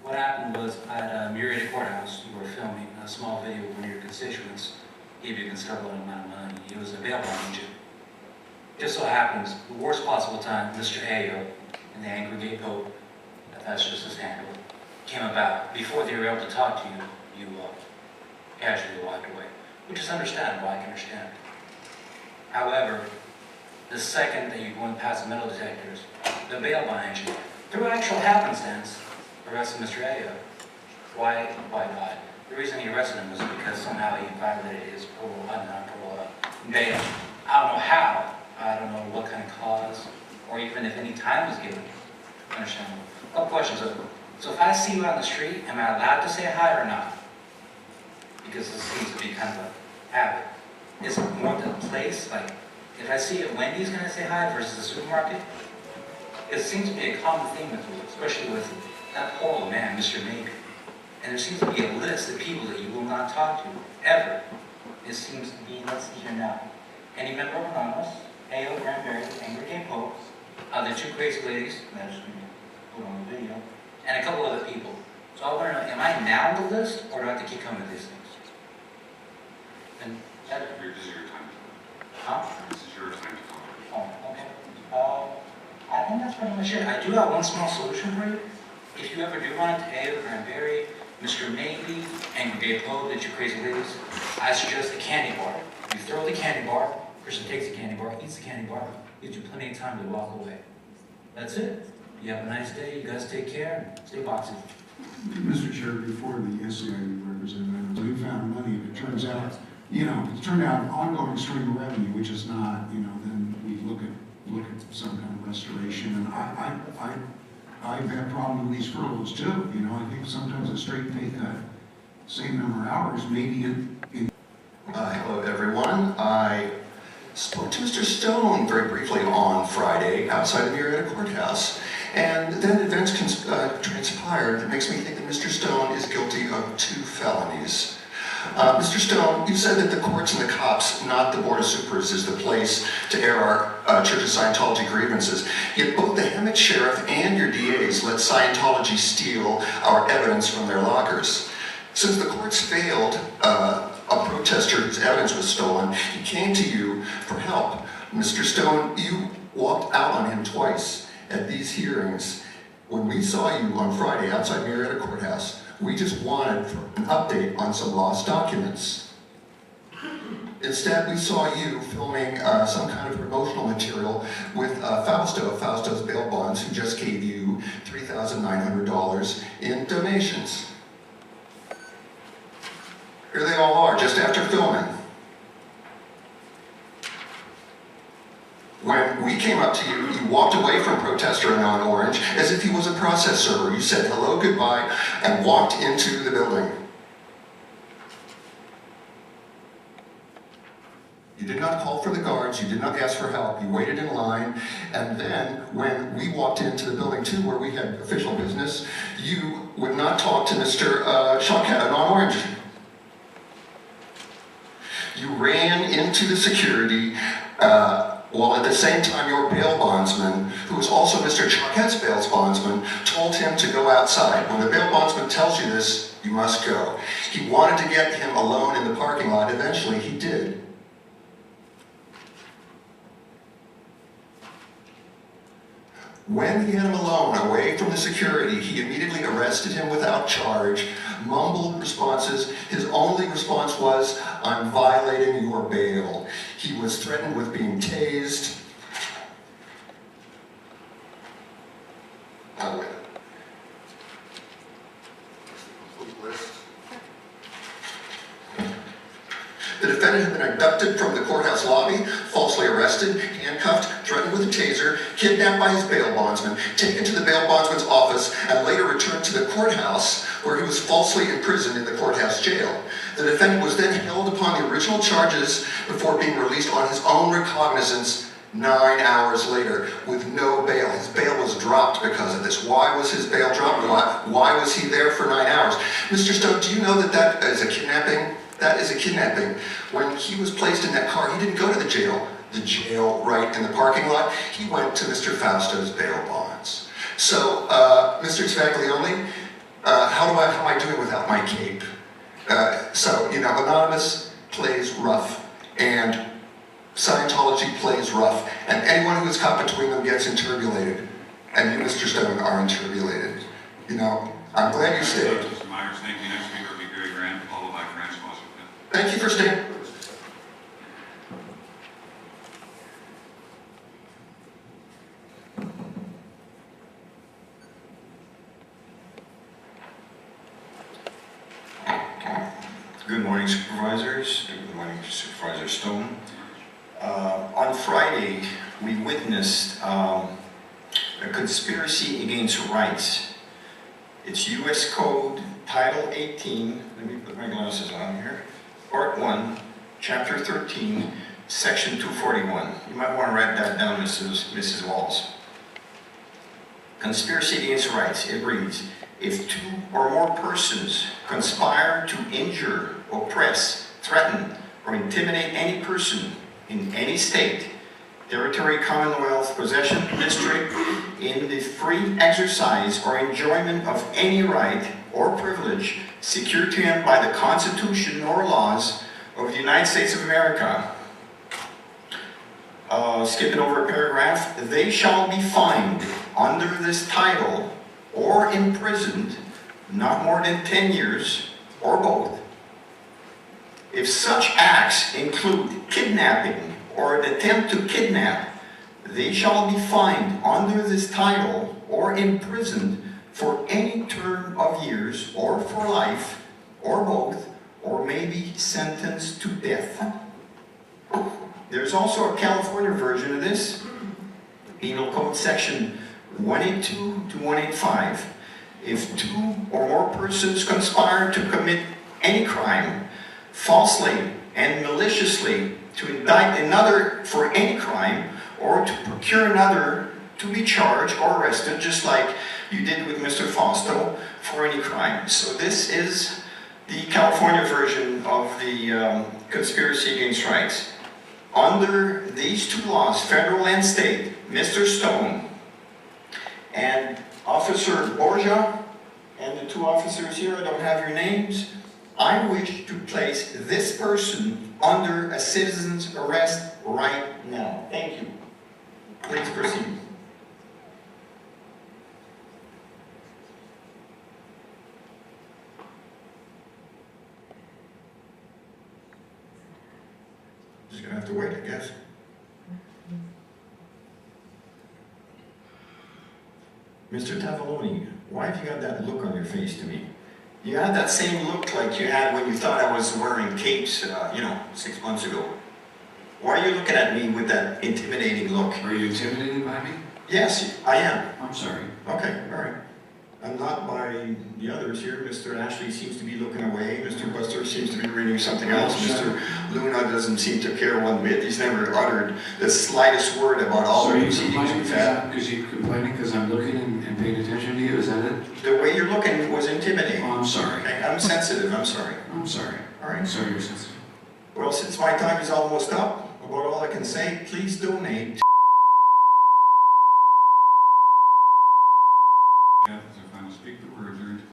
What happened was at Murrieta Courthouse, you were filming a small video of one of your constituents gave you a considerable amount of money. It was a bail bond agent. Just so happens, the worst possible time, Mr. Ayo and the angry gay pope, if that's just his handle, came about. Before they were able to talk to you, you casually walked away, which is understandable, I can understand. However, the second that you went past the metal detectors, the bail bond agent, through actual happenstance, arrested Mr. Ayo. Why not? The reason he arrested him was because somehow he violated his bail. I don't know how. I don't know what kind of cause, or even if any time was given. Understandable. A couple questions. So if I see you on the street, am I allowed to say hi or not? Because this seems to be kind of a habit. Is it more the place? Like, if I see at Wendy's, can I say hi versus the supermarket? It seems to be a common theme with you, especially with that poor old man, Mr. Maybe. And there seems to be a list of people that you will not talk to, ever. It seems to be, let's see here now. Any member of Anonymous, A.O. Granberry, Angry Gay Pope, the two crazy ladies, that is put on the video, and a couple other people. So I want to know, am I now on the list, or do I have to keep coming to these things? And this is your time to huh? This is your time to talk. Oh, okay. I think that's pretty much it. I do have one small solution for you. If you ever do run into A.O. Granberry, Mr. Maybe, Angry Gay Pope, the two crazy ladies, I suggest the candy bar. You throw the candy bar, person takes the candy bar, eats the candy bar, gives you plenty of time to walk away. That's it. You have a nice day, you guys take care, and stay boxing. Mr. Chair, before the SCIU representative, we found money, and it turns out, it's turned out an ongoing stream of revenue, which is not, then we look at some kind of restoration, and I've had a problem with these furloughs too, I think sometimes a straight pay cut, same number of hours, maybe in Hello everyone. I spoke to Mr. Stone very briefly on Friday outside the Murrieta Courthouse, and then events transpired that makes me think that Mr. Stone is guilty of 2 felonies. Mr. Stone, you said that the courts and the cops, not the Board of Supers, is the place to air our Church of Scientology grievances. Yet both the Hemet Sheriff and your DAs let Scientology steal our evidence from their lockers. Since the courts failed a protester whose evidence was stolen, he came to you for help. Mr. Stone, you walked out on him twice at these hearings. When we saw you on Friday outside Murrieta Courthouse, we just wanted an update on some lost documents. Instead, we saw you filming some kind of promotional material with Fausto's bail bonds, who just gave you $3,900 in donations. Here they all are, just after filming. When we came up to you, you walked away from protester Anon Orange as if he was a process server. You said hello, goodbye, and walked into the building. You did not call for the guards, you did not ask for help, you waited in line, and then when we walked into the building too, where we had official business, you would not talk to Mr. Shawkat, Anon Orange. You ran into the security while at the same time your bail bondsman, who was also Mr. Shawkat's bail bondsman, told him to go outside. When the bail bondsman tells you this, you must go. He wanted to get him alone in the parking lot. Eventually, he did. When he had him alone, away from the security, he immediately arrested him without charge, mumbled responses. His only response was, "I'm violating your bail." He was threatened with being tased. The defendant had been abducted from the courthouse lobby, falsely arrested, handcuffed, threatened with a taser, kidnapped by his bail bondsman, taken to the bail bondsman's office, and later returned to the courthouse, where he was falsely imprisoned in the courthouse jail. The defendant was then held upon the original charges before being released on his own recognizance 9 hours later with no bail. His bail was dropped because of this. Why was his bail dropped? Why was he there for 9 hours? Mr. Stone, do you know that that is a kidnapping? That is a kidnapping. When he was placed in that car, he didn't go to the jail right in the parking lot. He went to Mr. Fausto's bail bonds. So, Mr. Tavaglione, how am I doing without my cape? So, you know, Anonymous plays rough, and Scientology plays rough, and anyone who is caught between them gets interbulated. And you, Mr. Stone, are interbulated. You know, I'm glad you stayed. Mr. Myers, thank you. Next speaker will be Gary Grant, followed by Francois. Thank you for staying. Good morning, Supervisors. Good morning, Supervisor Stone. On Friday, we witnessed a conspiracy against rights. It's U.S. Code, Title 18, let me put my glasses on here, Part 1, Chapter 13, Section 241. You might want to write that down, Mrs. Walls. Conspiracy against rights, it reads, if two or more persons conspire to injure, oppress, threaten, or intimidate any person in any state, territory, commonwealth, possession, district, in the free exercise or enjoyment of any right or privilege secured to him by the Constitution or laws of the United States of America. Skipping over a paragraph, they shall be fined under this title or imprisoned not more than 10 years or both. If such acts include kidnapping or an attempt to kidnap, they shall be fined under this title or imprisoned for any term of years or for life or both, or may be sentenced to death. There's also a California version of this, Penal Code Section 182 to 185. If two or more persons conspire to commit any crime, falsely and maliciously to indict another for any crime, or to procure another to be charged or arrested, just like you did with Mr. Fausto, for any crime. So this is the California version of the conspiracy against rights. Under these two laws, federal and state, Mr. Stone and Officer Borgia, and the two officers here, I don't have your names, I wish to place this person under a citizen's arrest right now. Thank you. Please proceed. Just gonna have to wait, I guess. Mr. Tavaloni, why have you got that look on your face to me? You had that same look like you had when you thought I was wearing capes, 6 months ago. Why are you looking at me with that intimidating look? Are you intimidated by me? Yes, I am. I'm sorry. Okay, all right. I'm not by the others here. Mr. Ashley seems to be looking away. Mr. Buster seems to be reading something else. Mr. Luna doesn't seem to care one bit. He's never uttered the slightest word about all the proceedings we've had. Because you're complaining because I'm looking and paying attention to you? Is that it? The way you're looking was intimidating. Oh, I'm sorry. Okay, I'm sensitive. I'm sorry. I'm sorry. All right. I'm sorry you're sensitive. Well, since my time is almost up, about all I can say, please donate